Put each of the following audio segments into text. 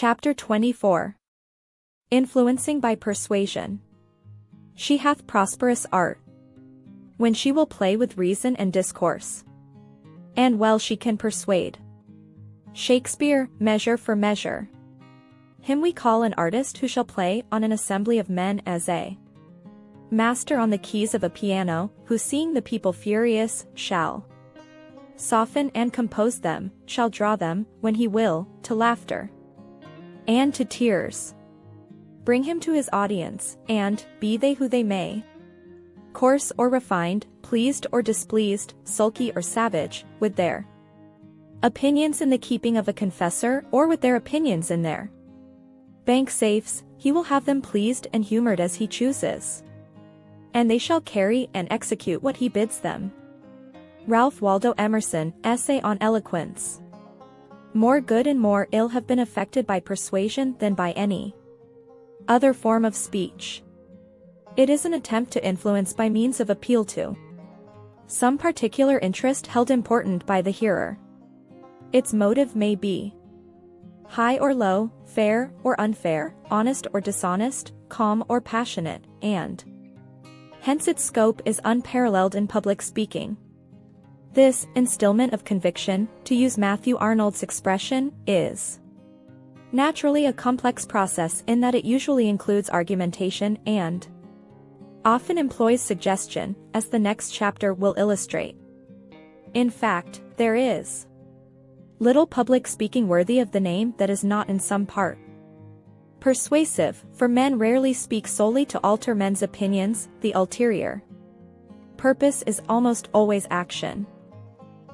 Chapter 24. Influencing by Persuasion. She hath prosperous art, when she will play with reason and discourse, and well she can persuade. Shakespeare, Measure for Measure. Him we call an artist who shall play on an assembly of men as a master on the keys of a piano, who seeing the people furious, shall soften and compose them, shall draw them, when he will, to laughter and to tears. Bring him to his audience, and, be they who they may, coarse or refined, pleased or displeased, sulky or savage, with their opinions in the keeping of a confessor or with their opinions in their bank safes, he will have them pleased and humored as he chooses, and they shall carry and execute what he bids them. Ralph Waldo Emerson, Essay on Eloquence. More good and more ill have been effected by persuasion than by any other form of speech. It is an attempt to influence by means of appeal to some particular interest held important by the hearer. Its motive may be high or low, fair or unfair, honest or dishonest, calm or passionate, and hence its scope is unparalleled in public speaking. This instillment of conviction, to use Matthew Arnold's expression, is naturally a complex process in that it usually includes argumentation and often employs suggestion, as the next chapter will illustrate. In fact, there is little public speaking worthy of the name that is not in some part persuasive, for men rarely speak solely to alter men's opinions. The ulterior purpose is almost always action.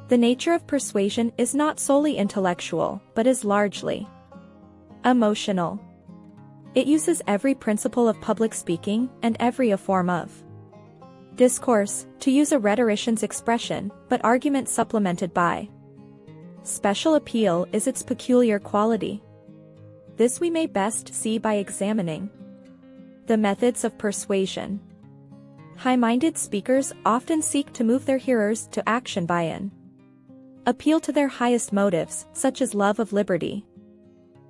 The nature of persuasion is not solely intellectual, but is largely emotional. It uses every principle of public speaking and every form of discourse, to use a rhetorician's expression, but argument supplemented by special appeal is its peculiar quality. This we may best see by examining the methods of persuasion. High-minded speakers often seek to move their hearers to action by an appeal to their highest motives, such as love of liberty.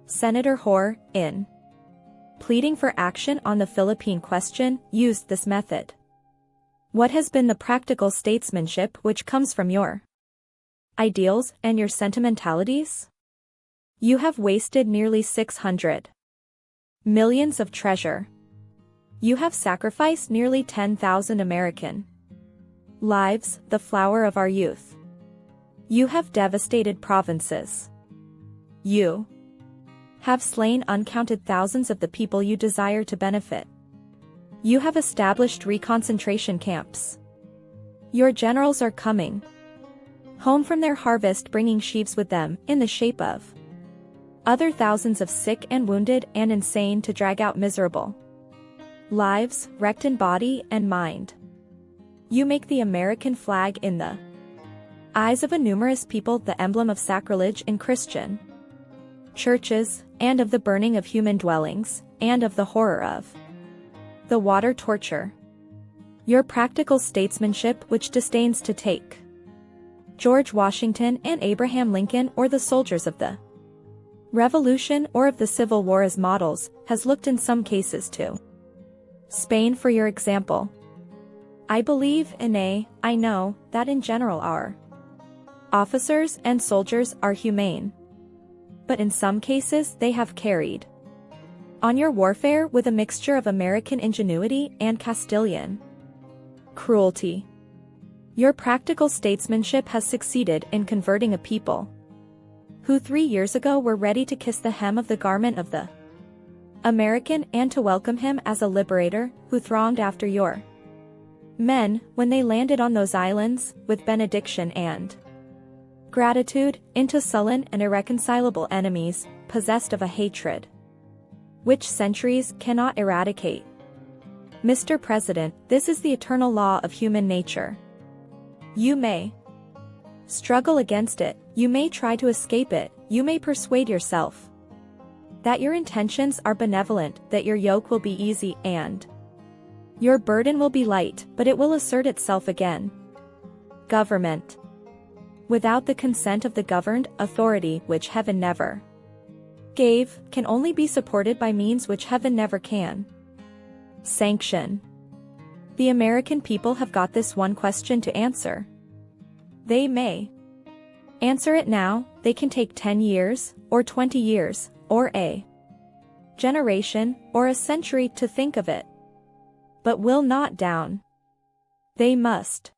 Senator Hoare, in pleading for action on the Philippine question, used this method. What has been the practical statesmanship which comes from your ideals and your sentimentalities? You have wasted nearly 600 millions of treasure. You have sacrificed nearly 10,000 American lives, the flower of our youth. You have devastated provinces. You have slain uncounted thousands of the people you desire to benefit. You have established reconcentration camps. Your generals are coming home from their harvest, bringing sheaves with them, in the shape of other thousands of sick and wounded and insane, to drag out miserable lives, wrecked in body and mind. You make the American flag in the eyes of a numerous people the emblem of sacrilege in Christian churches, and of the burning of human dwellings, and of the horror of the water torture. Your practical statesmanship, which disdains to take George Washington and Abraham Lincoln or the soldiers of the Revolution or of the Civil War as models, has looked in some cases to Spain for your example. I believe, nay, I know, that in general our officers and soldiers are humane. But in some cases they have carried on your warfare with a mixture of American ingenuity and Castilian cruelty. Your practical statesmanship has succeeded in converting a people who 3 years ago were ready to kiss the hem of the garment of the American and to welcome him as a liberator, who thronged after your men when they landed on those islands, with benediction and gratitude, into sullen and irreconcilable enemies, possessed of a hatred which centuries cannot eradicate. Mr. President, this is the eternal law of human nature. You may struggle against it, you may try to escape it, you may persuade yourself that your intentions are benevolent, that your yoke will be easy and your burden will be light, but it will assert itself again. Government. Without the consent of the governed, authority which heaven never Gave can only be supported by means which heaven never can. Sanction. The American people have got this one question to answer. They may answer it now, they can take 10 years, or 20 years, or a generation, or a century to think of it. But will not down. They must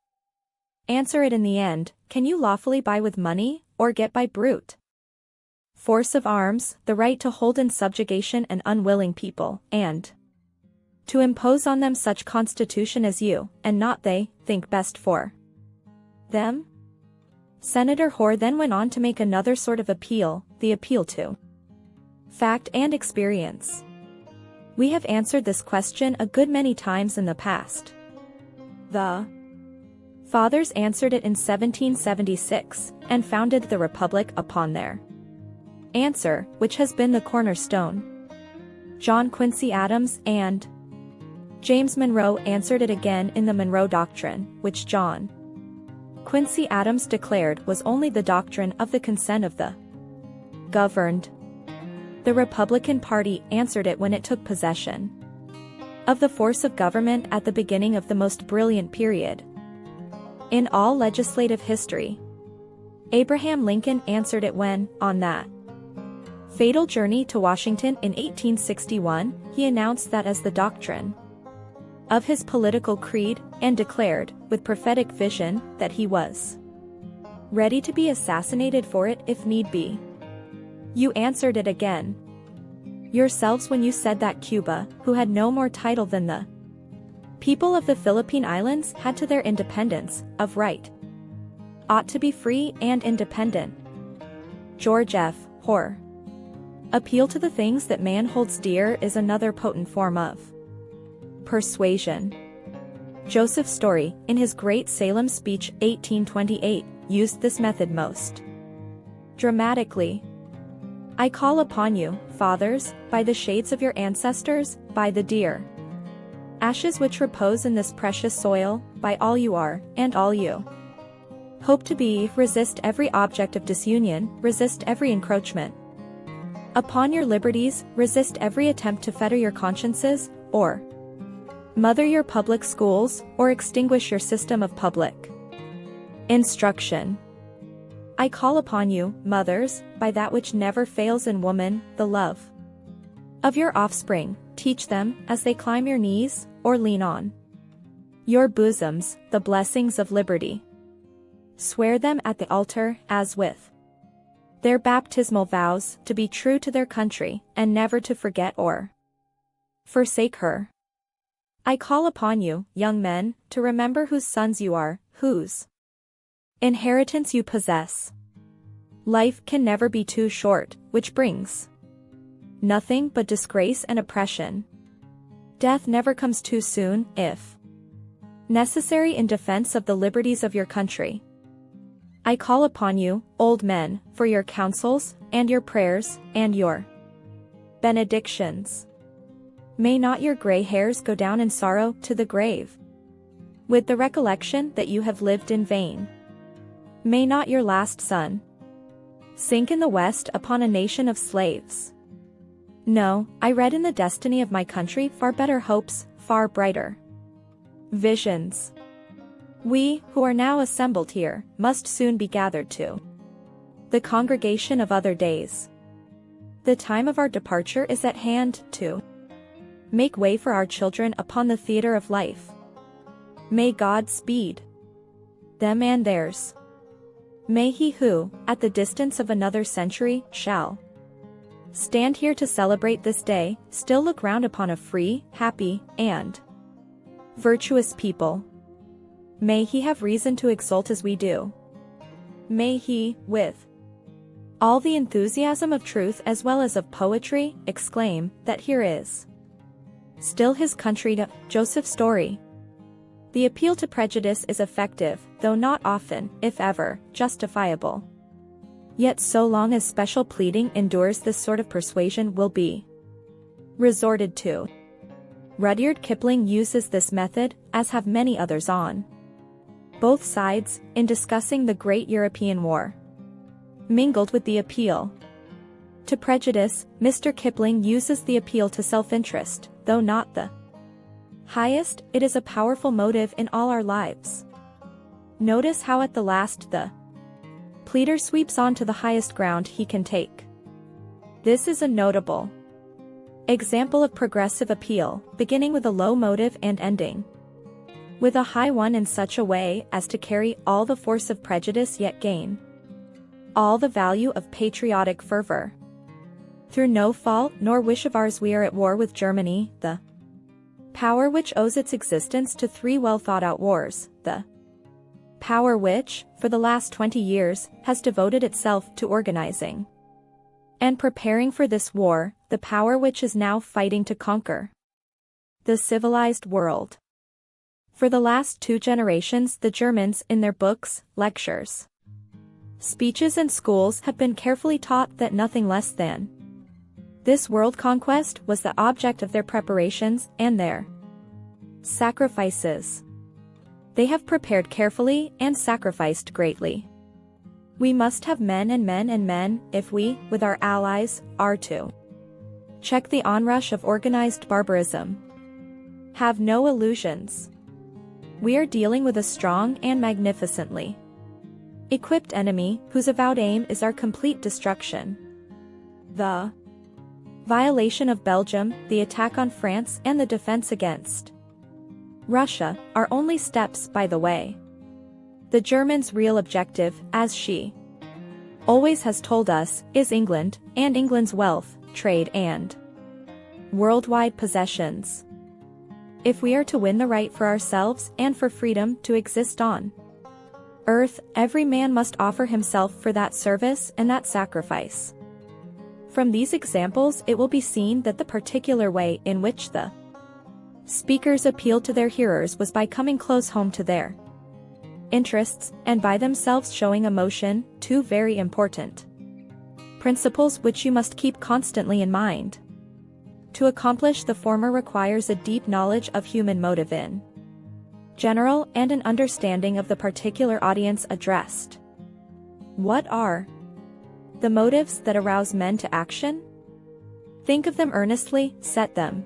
answer it in the end. Can you lawfully buy with money, or get by brute force of arms, the right to hold in subjugation an unwilling people, and to impose on them such constitution as you, and not they, think best for them? Senator Hoare then went on to make another sort of appeal, the appeal to fact and experience. We have answered this question a good many times in the past. The Fathers answered it in 1776, and founded the Republic upon their answer, which has been the cornerstone. John Quincy Adams and James Monroe answered it again in the Monroe Doctrine, which John Quincy Adams declared was only the doctrine of the consent of the governed. The Republican Party answered it when it took possession of the force of government at the beginning of the most brilliant period in all legislative history. Abraham Lincoln answered it when, on that fatal journey to Washington in 1861, he announced that as the doctrine of his political creed, and declared, with prophetic vision, that he was ready to be assassinated for it if need be. You answered it again yourselves when you said that Cuba, who had no more title than the people of the Philippine Islands had to their independence, of right, ought to be free and independent. George F. Hoare. Appeal to the things that man holds dear is another potent form of persuasion. Joseph Story, in his Great Salem Speech 1828, used this method most dramatically. I call upon you, fathers, by the shades of your ancestors, by the dear ashes which repose in this precious soil, by all you are, and all you hope to be, resist every object of disunion, resist every encroachment upon your liberties, resist every attempt to fetter your consciences, or mother your public schools, or extinguish your system of public instruction. I call upon you, mothers, by that which never fails in woman, the love of your offspring, teach them, as they climb your knees, or lean on your bosoms, the blessings of liberty. Swear them at the altar, as with their baptismal vows, to be true to their country, and never to forget or forsake her. I call upon you, young men, to remember whose sons you are, whose inheritance you possess. Life can never be too short, which brings nothing but disgrace and oppression. Death never comes too soon, if necessary in defense of the liberties of your country. I call upon you, old men, for your counsels, and your prayers, and your benedictions. May not your gray hairs go down in sorrow to the grave, with the recollection that you have lived in vain. May not your last sun sink in the west upon a nation of slaves. No, I read in the destiny of my country far better hopes, far brighter visions. We, who are now assembled here, must soon be gathered to the congregation of other days. The time of our departure is at hand, to make way for our children upon the theater of life. May God speed them and theirs. May he who, at the distance of another century, shall stand here to celebrate this day, still look round upon a free, happy, and virtuous people. May he have reason to exult as we do. May he, with all the enthusiasm of truth as well as of poetry, exclaim, that here is still his country to Joseph Story. The appeal to prejudice is effective, though not often, if ever, justifiable. Yet so long as special pleading endures, this sort of persuasion will be resorted to. Rudyard Kipling uses this method, as have many others on both sides, in discussing the great European war. Mingled with the appeal To prejudice, Mr. Kipling uses the appeal to self-interest, though not the highest. It is a powerful motive in all our lives. Notice how at the last the pleader sweeps on to the highest ground he can take. This is a notable example of progressive appeal, beginning with a low motive and ending with a high one in such a way as to carry all the force of prejudice yet gain all the value of patriotic fervor. Through no fault nor wish of ours we are at war with Germany, the power which owes its existence to 3 well-thought-out wars, the power which, for the last 20 years, has devoted itself to organizing and preparing for this war, the power which is now fighting to conquer the civilized world. For the last 2 generations the Germans, in their books, lectures, speeches and schools have been carefully taught that nothing less than this world conquest was the object of their preparations and their sacrifices. They have prepared carefully and sacrificed greatly. We must have men and men and men if we, with our allies, are to check the onrush of organized barbarism. Have no illusions. We are dealing with a strong and magnificently equipped enemy whose avowed aim is our complete destruction. The violation of Belgium, the attack on France, and the defense against Russia are only steps by the way. The Germans' real objective, as she always has told us, is England, and England's wealth, trade and worldwide possessions. If we are to win the right for ourselves and for freedom to exist on earth, every man must offer himself for that service and that sacrifice. From these examples it will be seen that the particular way in which the speakers appealed to their hearers was by coming close home to their interests, and by themselves showing emotion, 2 very important principles which you must keep constantly in mind. To accomplish the former requires a deep knowledge of human motive in general and an understanding of the particular audience addressed. What are the motives that arouse men to action? Think of them earnestly, set them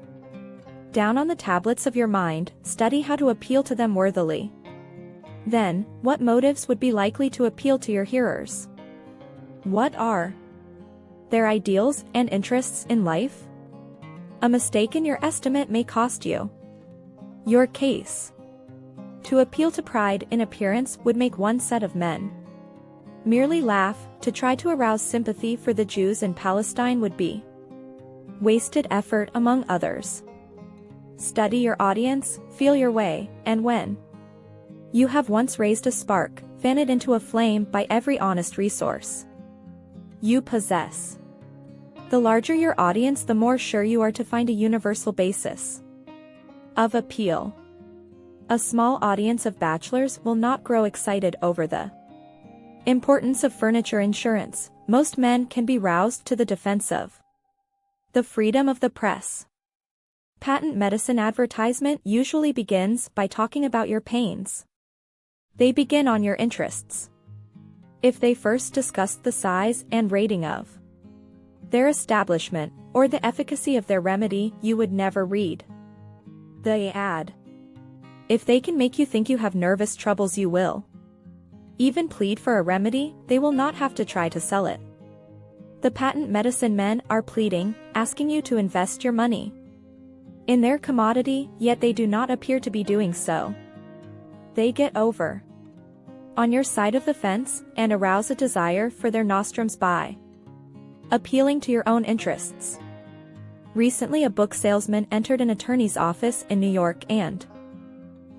down on the tablets of your mind, study how to appeal to them worthily. Then, what motives would be likely to appeal to your hearers? What are their ideals and interests in life? A mistake in your estimate may cost you your case. To appeal to pride in appearance would make one set of men merely laugh. To try to arouse sympathy for the Jews in Palestine would be wasted effort among others. Study your audience, feel your way, and when you have once raised a spark, fan it into a flame by every honest resource you possess. The larger your audience, the more sure you are to find a universal basis of appeal. A small audience of bachelors will not grow excited over the importance of furniture insurance. Most men can be roused to the defense of the freedom of the press. Patent medicine advertisement usually begins by talking about your pains. They begin on your interests. If they first discussed the size and rating of their establishment, or the efficacy of their remedy, you would never read the ad. If they can make you think you have nervous troubles, you will even plead for a remedy. They will not have to try to sell it. The patent medicine men are pleading, asking you to invest your money in their commodity, yet they do not appear to be doing so. They get over on your side of the fence and arouse a desire for their nostrums by appealing to your own interests. Recently a book salesman entered an attorney's office in New York and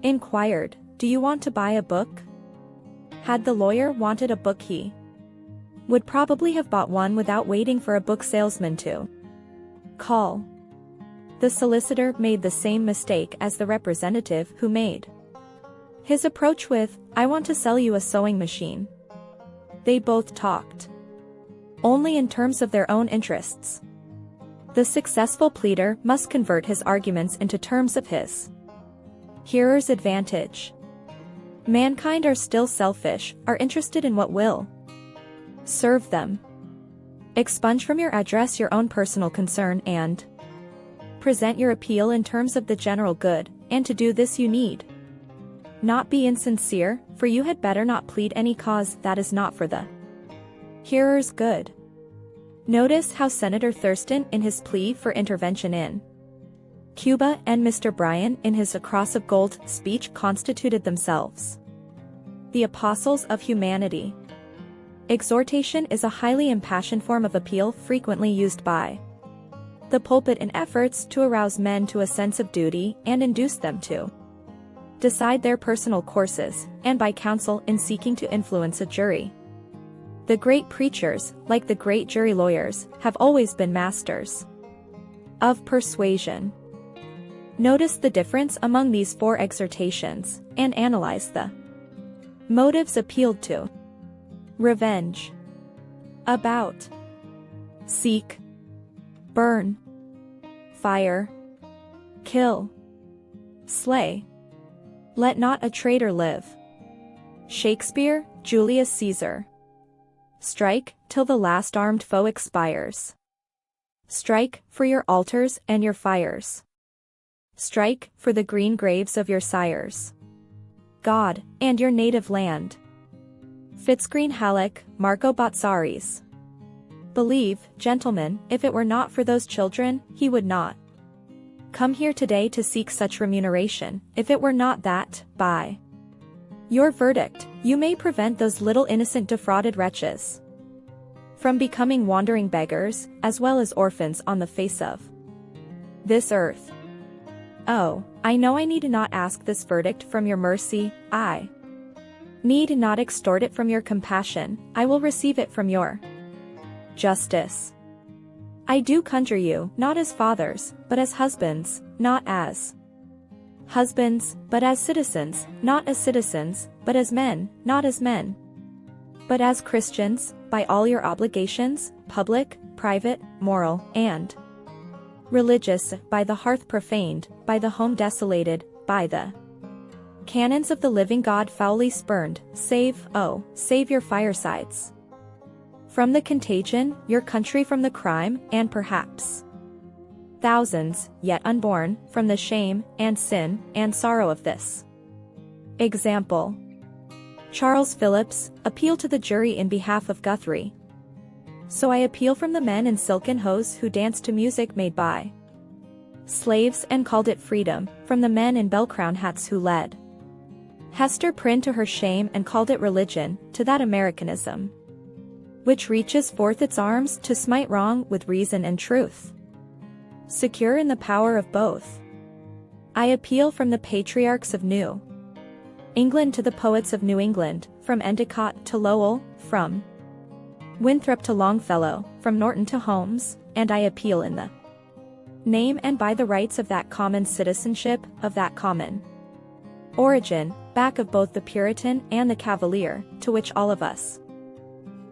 inquired, "Do you want to buy a book?" Had the lawyer wanted a book, he would probably have bought one without waiting for a book salesman to call. The solicitor made the same mistake as the representative who made his approach with, "I want to sell you a sewing machine." They both talked only in terms of their own interests. The successful pleader must convert his arguments into terms of his hearer's advantage. Mankind are still selfish, are interested in what will serve them. Expunge from your address your own personal concern and present your appeal in terms of the general good, and to do this you need not be insincere, for you had better not plead any cause that is not for the hearer's good. Notice how Senator Thurston in his plea for intervention in Cuba and Mr. Bryan in his Across of Gold speech constituted themselves the apostles of humanity. Exhortation is a highly impassioned form of appeal frequently used by the pulpit in efforts to arouse men to a sense of duty and induce them to decide their personal courses, and by counsel in seeking to influence a jury. The great preachers, like the great jury lawyers, have always been masters of persuasion. Notice the difference among these four exhortations, and analyze the motives appealed to. Revenge. About. Seek. Burn. Fire. Kill. Slay. Let not a traitor live. Shakespeare, Julius Caesar. Strike, till the last armed foe expires. Strike, for your altars and your fires. Strike, for the green graves of your sires. God, and your native land. Fitzgreen Halleck, Marco Botzaris. Believe, gentlemen, if it were not for those children, he would not come here today to seek such remuneration, if it were not that, by your verdict, you may prevent those little innocent defrauded wretches from becoming wandering beggars, as well as orphans on the face of this earth. Oh, I know I need not ask this verdict from your mercy, I need not extort it from your compassion, I will receive it from your justice. I do conjure you, not as fathers, but as husbands, not as husbands, but as citizens, not as citizens, but as men, not as men, but as Christians, by all your obligations, public, private, moral, and religious, by the hearth profaned, by the home desolated, by the canons of the living God foully spurned, save, oh, save your firesides from the contagion, your country from the crime, and perhaps thousands, yet unborn, from the shame, and sin, and sorrow of this example. Charles Phillips, appeal to the jury in behalf of Guthrie. So I appeal from the men in silken hose who danced to music made by slaves and called it freedom, from the men in bell-crown hats who led Hester Prynne to her shame and called it religion, to that Americanism which reaches forth its arms to smite wrong with reason and truth, secure in the power of both. I appeal from the patriarchs of New England to the poets of New England, from Endicott to Lowell, from Winthrop to Longfellow, from Norton to Holmes, and I appeal in the name and by the rights of that common citizenship, of that common origin, back of both the Puritan and the Cavalier, to which all of us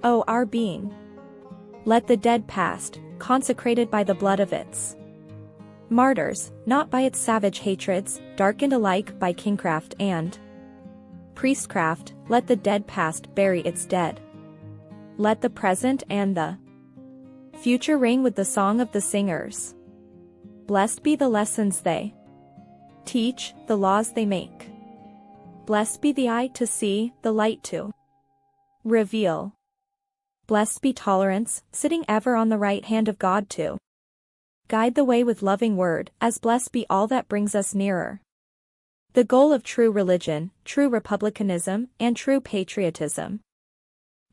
owe our being. Let the dead past, consecrated by the blood of its martyrs, not by its savage hatreds, darkened alike by kingcraft and priestcraft, let the dead past bury its dead. Let the present and the future ring with the song of the singers. Blessed be the lessons they teach, the laws they make. Blessed be the eye to see, the light to reveal. Blessed be tolerance, sitting ever on the right hand of God to guide the way with loving word, as blessed be all that brings us nearer the goal of true religion, true republicanism, and true patriotism.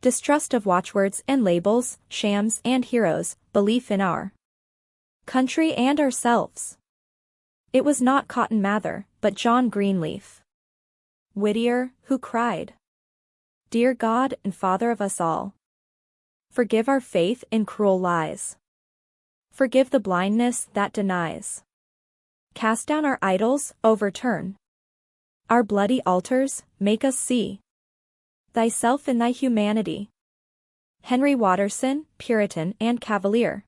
Distrust of watchwords and labels, shams and heroes, belief in our country and ourselves. It was not Cotton Mather, but John Greenleaf Whittier, who cried, "Dear God and Father of us all, forgive our faith in cruel lies. Forgive the blindness that denies. Cast down our idols, overturn our bloody altars, make us see thyself in thy humanity." Henry Watterson, Puritan and Cavalier.